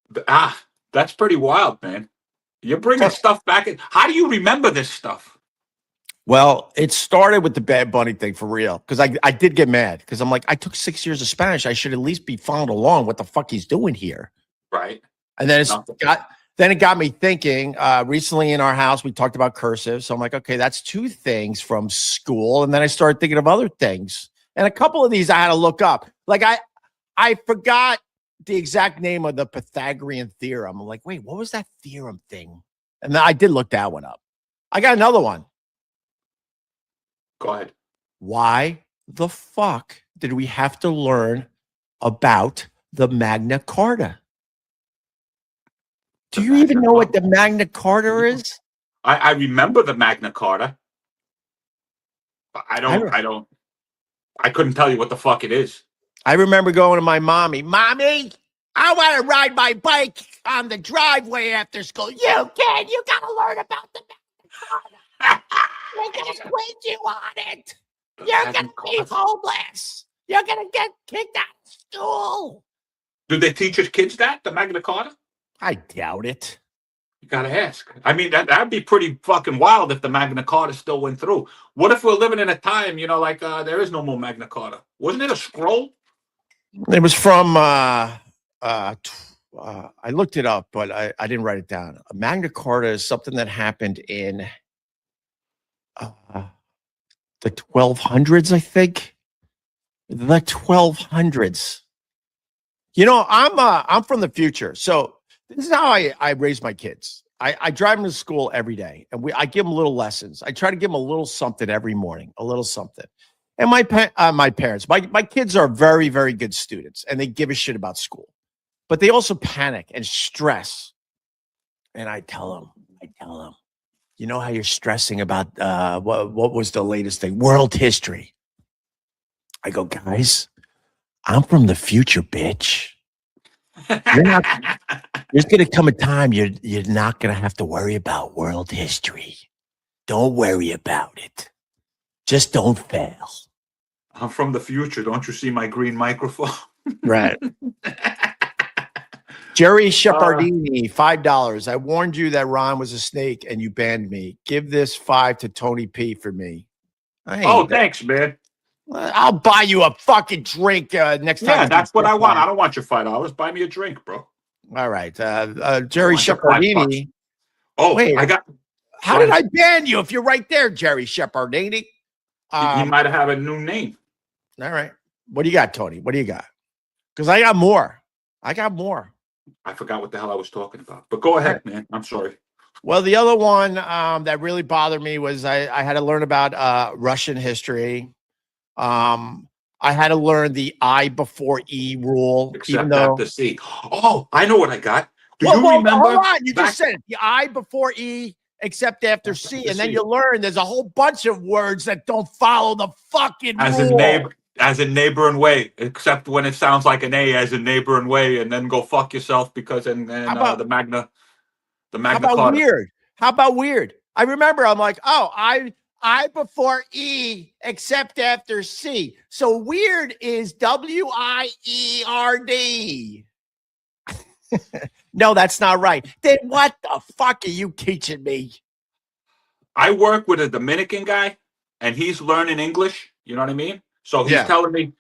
That's pretty wild, man. You're bringing stuff back in. How do you remember this stuff? Well, it started with the Bad Bunny thing for real. Because I did get mad because I'm like, I took 6 years of Spanish. I should at least be following along what the fuck he's doing here. Right. And then it got me thinking. Recently in our house, we talked about cursive. So I'm like, okay, that's 2 things from school. And then I started thinking of other things. And a couple of these I had to look up. Like I forgot the exact name of the Pythagorean theorem. I'm like, wait, what was that theorem thing? And then I did look that one up. I got another one. Go ahead. Why the fuck did we have to learn about the Magna Carta? Do you even know what the Magna Carta is? I remember the Magna Carta. But I couldn't tell you what the fuck it is. I remember going to my mommy, I want to ride my bike on the driveway after school. You got to learn about the Magna Carta. They're going to quiz you on it. You're going to be homeless. You're going to get kicked out of school. Do they teach your kids that, the Magna Carta? I doubt it. You got to ask. I mean, that'd be pretty fucking wild if the Magna Carta still went through. What if we're living in a time, like there is no more Magna Carta? Wasn't it a scroll? It was from, I looked it up, but I didn't write it down. A Magna Carta is something that happened in the 1200s, I think. The 1200s. I'm from the future. So this is how I raise my kids. I drive them to school every day, and I give them little lessons. I try to give them a little something every morning, a little something. And my parents, my kids are very, very good students, and they give a shit about school. But they also panic and stress. And I tell them, you know how you're stressing about what was the latest thing? World history. I go, guys, I'm from the future, bitch. There's going to come a time you're not going to have to worry about world history. Don't worry about it. Just don't fail. I'm from the future. Don't you see my green microphone? Right. Jerry Shepardini, $5. I warned you that Ron was a snake and you banned me. Give this 5 to Tony P for me. Thanks, man. I'll buy you a fucking drink next time. Yeah, that's what I want. I don't want your $5. Buy me a drink, bro. All right. Jerry Shepardini. Oh, wait. How did I ban you if you're right there, Jerry Shepardini? He might have a new name. All right. What do you got, Tony? What do you got? Because I got more. I forgot what the hell I was talking about. But go ahead, man. I'm sorry. Well, the other one that really bothered me was I had to learn about Russian history. I had to learn the I before E rule. Except after C. Oh, I know what I got. Do you remember? Hold on. You just said it. The I before E, except after C. And then you learn there's a whole bunch of words that don't follow the fucking rule. As in neighbor and way, except when it sounds like an A, as in neighbor and way, and then go fuck yourself because the Magna How about Carta. weird? How about weird? I remember I'm like, oh, I before E except after C. So weird is WIERD. No, that's not right. Then what the fuck are you teaching me? I work with a Dominican guy and he's learning English. You know what I mean? So he's telling me,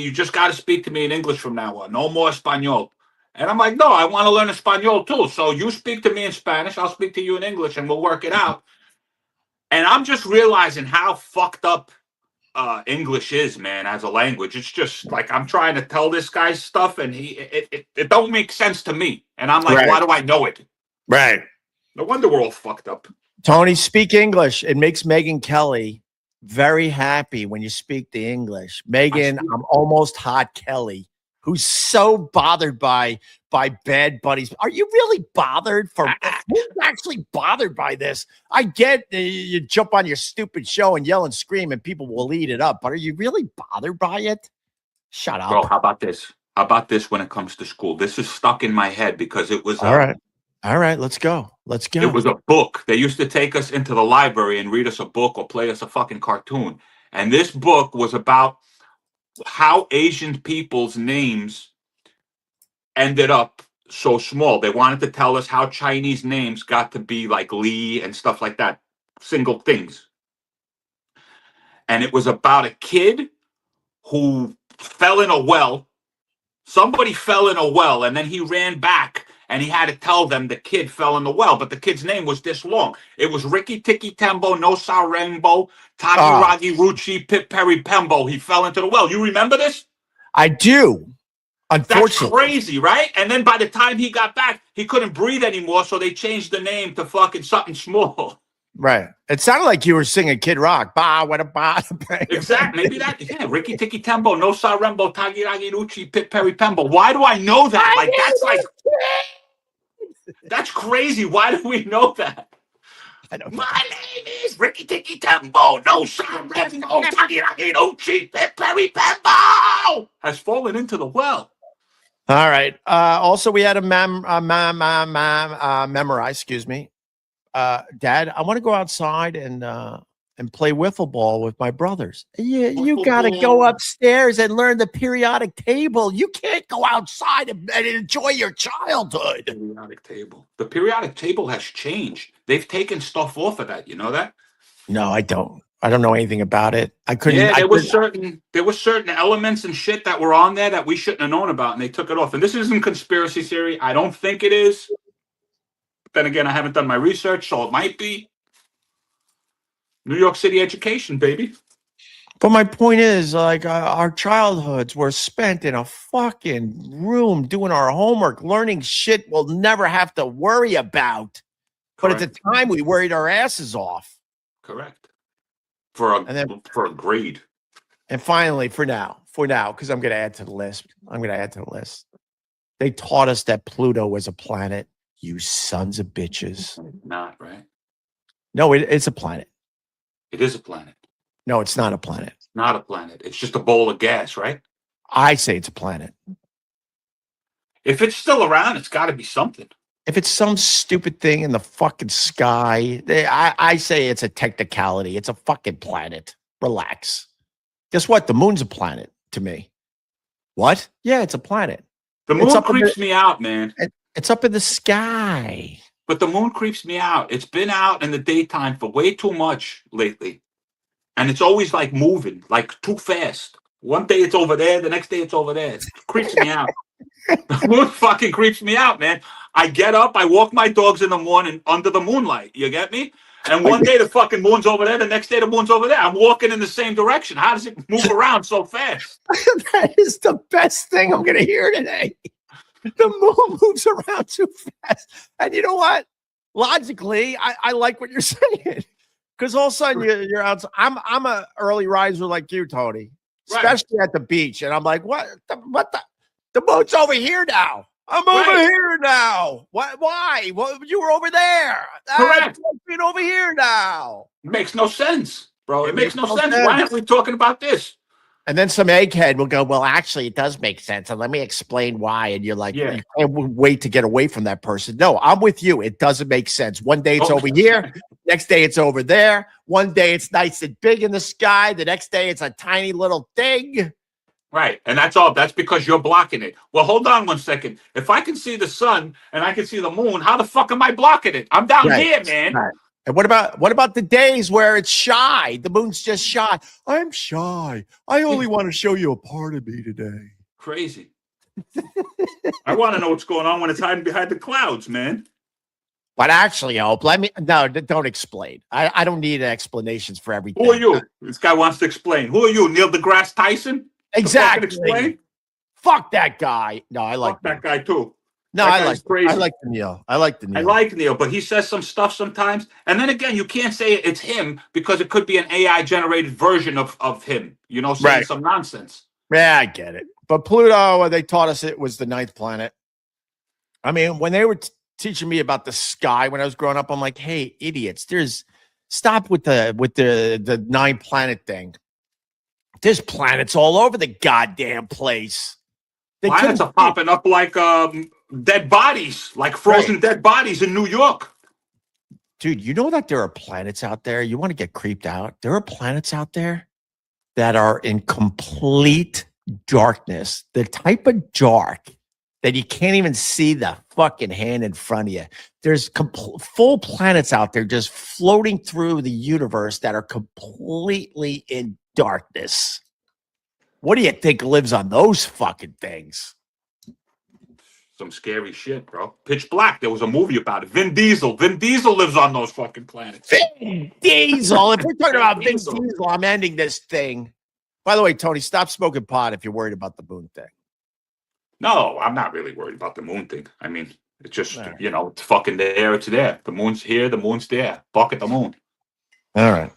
you just got to speak to me in English from now on. No more Espanol. And I'm like, no, I want to learn Espanol too. So you speak to me in Spanish, I'll speak to you in English, and we'll work it out. And I'm just realizing how fucked up English is, man, as a language. It's just like I'm trying to tell this guy stuff, and it don't make sense to me. And I'm like, why do I know it? Right. No wonder we're all fucked up. Tony, speak English. It makes Megyn Kelly very happy when you speak the English. Megyn, I'm almost hot Kelly, who's so bothered by Bad Buddies. Are you really bothered? Who's actually bothered by this? I get you jump on your stupid show and yell and scream and people will eat it up, but are you really bothered by it? Shut up. Bro, how about this? How about this when it comes to school? This is stuck in my head because it was... All right, let's go. It was a book. They used to take us into the library and read us a book or play us a fucking cartoon. And this book was about how Asian people's names ended up so small. They wanted to tell us how Chinese names got to be like Lee and stuff like that. Single things. And it was about a kid who fell in a well. Somebody fell in a well and then he ran back. And he had to tell them the kid fell in the well, but the kid's name was this long. It was Ricky Tiki Tembo, No Sa Rainbow, Tagi Ragi Ruchi, Pip Perry Pembo. He fell into the well. You remember this? I do. Unfortunately. That's crazy, right? And then by the time he got back, he couldn't breathe anymore, so they changed the name to fucking something small. Right. It sounded like you were singing Kid Rock. Ba, what a ba. Exactly. Maybe that. Yeah. Ricky Tiki Tembo, No Sa Rainbow, Tagi Ragi Ruchi, Pip Perry Pembo. Why do I know that? Like, that's like... That's crazy. Why do we know that? I don't know. My name is Ricky Tiki Tembo. No son, no Perry Pembo has fallen into the well. All right. Also, we had a memorize. Excuse me, Dad. I want to go outside and play wiffle ball with my brothers. You got to go upstairs and learn the periodic table. You can't go outside and enjoy your childhood. Periodic table. The periodic table has changed. They've taken stuff off of that. You know that? No, I don't. I don't know anything about it. I couldn't. Yeah, there were certain elements and shit that were on there that we shouldn't have known about, and they took it off. And this isn't conspiracy theory. I don't think it is. But then again, I haven't done my research, so it might be. New York City education, baby. But my point is, like, our childhoods were spent in a fucking room doing our homework, learning shit we'll never have to worry about. Correct. But at the time, we worried our asses off. Correct. For a grade. And finally, for now, because I'm going to add to the list. They taught us that Pluto was a planet. You sons of bitches. Not right. No, it's a planet. It is a planet. No, it's not a planet. It's not a planet. It's just a bowl of gas, right? I say it's a planet. If it's still around, it's got to be something. If it's some stupid thing in the fucking sky, I say it's a technicality. It's a fucking planet. Relax. Guess what? The moon's a planet to me. What? Yeah, it's a planet. The moon creeps me out, man. It's up in the sky. But the moon creeps me out. It's been out in the daytime for way too much lately. And it's always like moving, like too fast. One day it's over there, the next day it's over there. It creeps me out. The moon fucking creeps me out, man. I get up, I walk my dogs in the morning under the moonlight. You get me? And one day the fucking moon's over there, the next day the moon's over there. I'm walking in the same direction. How does it move around so fast? That is the best thing I'm going to hear today. The moon moves around too fast. And you know what? Logically, I like what you're saying. Because all of a sudden you're out. I'm a early riser like you, Tony, especially at the beach. And I'm like, what the boat's over here now. I'm over here now. Why? Well, you were over there. Correct. Being over here now. It makes no sense, bro. It makes no sense. Why aren't we talking about this? And then some egghead will go, well, actually, it does make sense. And let me explain why. And you're like, you can't wait to get away from that person. No, I'm with you. It doesn't make sense. One day it's over here. Next day it's over there. One day it's nice and big in the sky. The next day it's a tiny little thing. Right. And that's all. That's because you're blocking it. Well, hold on one second. If I can see the sun and I can see the moon, how the fuck am I blocking it? I'm down here, man. Right. And what about the days where it's shy? The moon's just shy. I'm shy. I only want to show you a part of me today. Crazy. I want to know what's going on when it's hiding behind the clouds, man. But actually, Hope, don't explain. I don't need explanations for everything. Who are you? This guy wants to explain. Who are you, Neil deGrasse Tyson? Exactly. Explain? Fuck that guy. No, I like that guy too. No, I like the Neil. I like Neil, but he says some stuff sometimes. And then again, you can't say it's him because it could be an AI generated version of him, saying some nonsense. Yeah, I get it. But Pluto, they taught us it was the 9th planet. I mean, when they were teaching me about the sky when I was growing up, I'm like, hey, idiots, stop with the 9 planet thing. There's planets all over the goddamn place. Planets are popping up like dead bodies, like frozen dead bodies in New York. Dude, you know that there are planets out there? You want to get creeped out? There are planets out there that are in complete darkness. The type of dark that you can't even see the fucking hand in front of you. There's full planets out there just floating through the universe that are completely in darkness. What do you think lives on those fucking things? Some scary shit, bro. Pitch Black. There was a movie about it. Vin Diesel. Vin Diesel lives on those fucking planets. Vin Diesel. If we're talking about Vin Diesel, I'm ending this thing. By the way, Tony, stop smoking pot if you're worried about the moon thing. No, I'm not really worried about the moon thing. I mean, it's just, it's fucking there. It's there. The moon's here. The moon's there. Fuck at the moon. All right.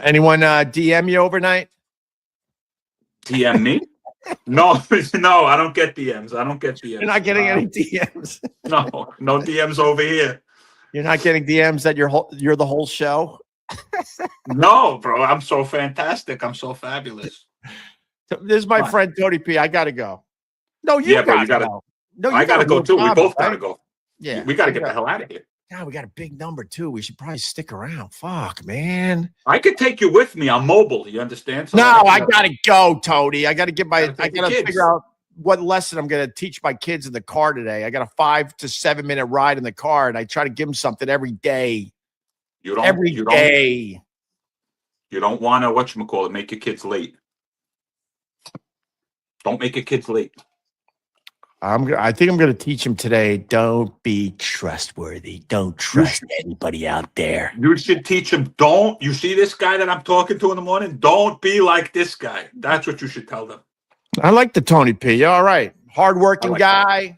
Anyone DM you overnight? DM me? No, I don't get DMs. You're not getting any DMs. No DMs over here. You're not getting DMs that you're the whole show? No, bro. I'm so fantastic. I'm so fabulous. This is my friend Tony P. I gotta go. No, you gotta go. No, I gotta go too. We both gotta go. Yeah, we gotta get the hell out of here. God, we got a big number too. We should probably stick around. Fuck, man. I could take you with me. I'm mobile. You understand? So I gotta go, Tony. I gotta figure out what lesson I'm gonna teach my kids in the car today. I got a 5 to 7 minute ride in the car, and I try to give them something every day. Every day. You don't want to make your kids late. Don't make your kids late. I think I'm going to teach him today. Don't be trustworthy. Don't trust anybody out there. You should teach him. You see this guy that I'm talking to in the morning? Don't be like this guy. That's what you should tell them. I like the Tony P. All right. Hardworking guy.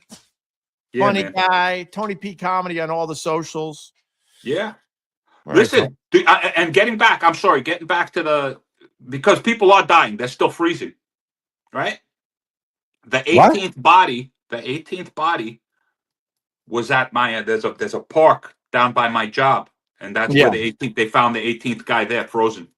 Funny guy. Tony P comedy on all the socials. Yeah. Listen, and getting back to because people are dying. They're still freezing. Right? The 18th body was at my there's a park down by my job, and that's where they found the 18th guy there frozen.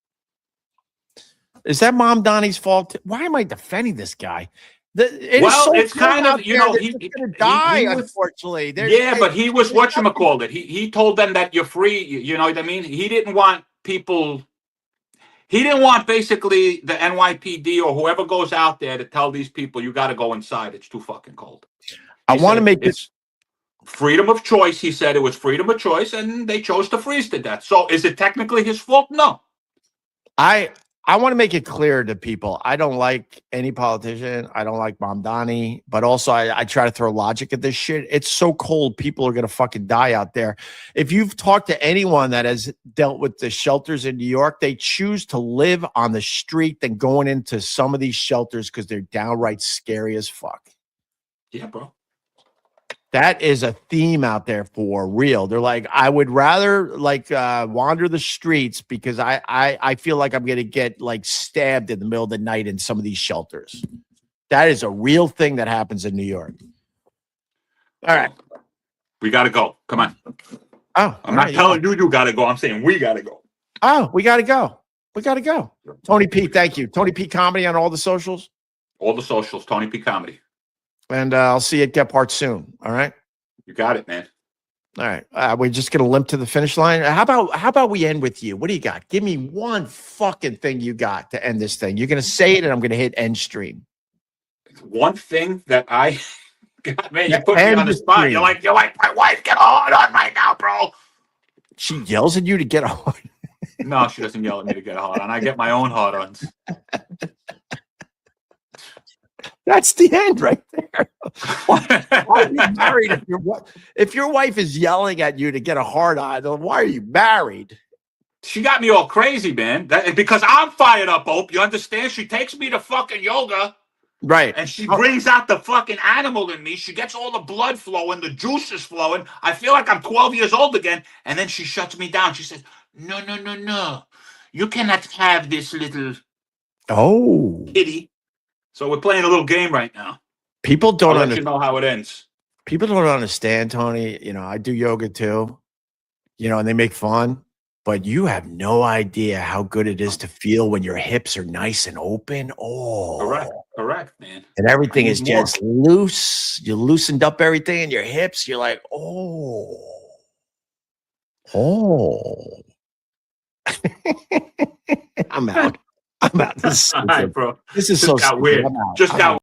Is that Mom Donnie's fault? Why am I defending this guy? It's kind of he's gonna die, unfortunately. But he was whatchamacallit. He told them that you're free. You know what I mean? He didn't want people. He didn't want basically the NYPD or whoever goes out there to tell these people you got to go inside. It's too fucking cold. I want to make it's freedom of choice. He said it was freedom of choice, and they chose to freeze to death. So is it technically his fault? No. I want to make it clear to people. I don't like any politician. I don't like Mamdani, but also I try to throw logic at this shit. It's so cold. People are going to fucking die out there. If you've talked to anyone that has dealt with the shelters in New York, they choose to live on the street than going into some of these shelters because they're downright scary as fuck. Yeah, bro. That is a theme out there for real. They're like, I would rather like wander the streets because I feel like I'm going to get like stabbed in the middle of the night in some of these shelters. That is a real thing that happens in New York. All right. We got to go. Come on. Oh, I'm not telling you got to go. I'm saying we got to go. Oh, we got to go. We got to go. Tony P, thank you. Tony P Comedy on all the socials. All the socials, Tony P Comedy. And I'll see you at Get Part soon. All right. You got it, man. All right. We're just going to limp to the finish line. How about we end with you? What do you got? Give me one fucking thing you got to end this thing. You're going to say it and I'm going to hit end stream. One thing that I got, man, you put me on the spot. You're like, my wife, get hard on right now, bro. She yells at you to get hard. No, she doesn't yell at me to get hard on. I get my own hard ons. That's the end right there. Why are you married if your wife is yelling at you to get a hard on? Why are you married? She got me all crazy, man. Because I'm fired up, Opie. You understand? She takes me to fucking yoga. Right. And she brings out the fucking animal in me. She gets all the blood flowing, the juices flowing. I feel like I'm 12 years old again. And then she shuts me down. She says, no. You cannot have this little kitty. So we're playing a little game right now. People don't let you know how it ends. People don't understand, Tony. You know, I do yoga too. You know, and they make fun. But you have no idea how good it is to feel when your hips are nice and open. Oh, correct, man. And everything is just loose. You loosened up everything in your hips. You're like, oh. I'm out. This is all right, bro. This is so got weird. Just got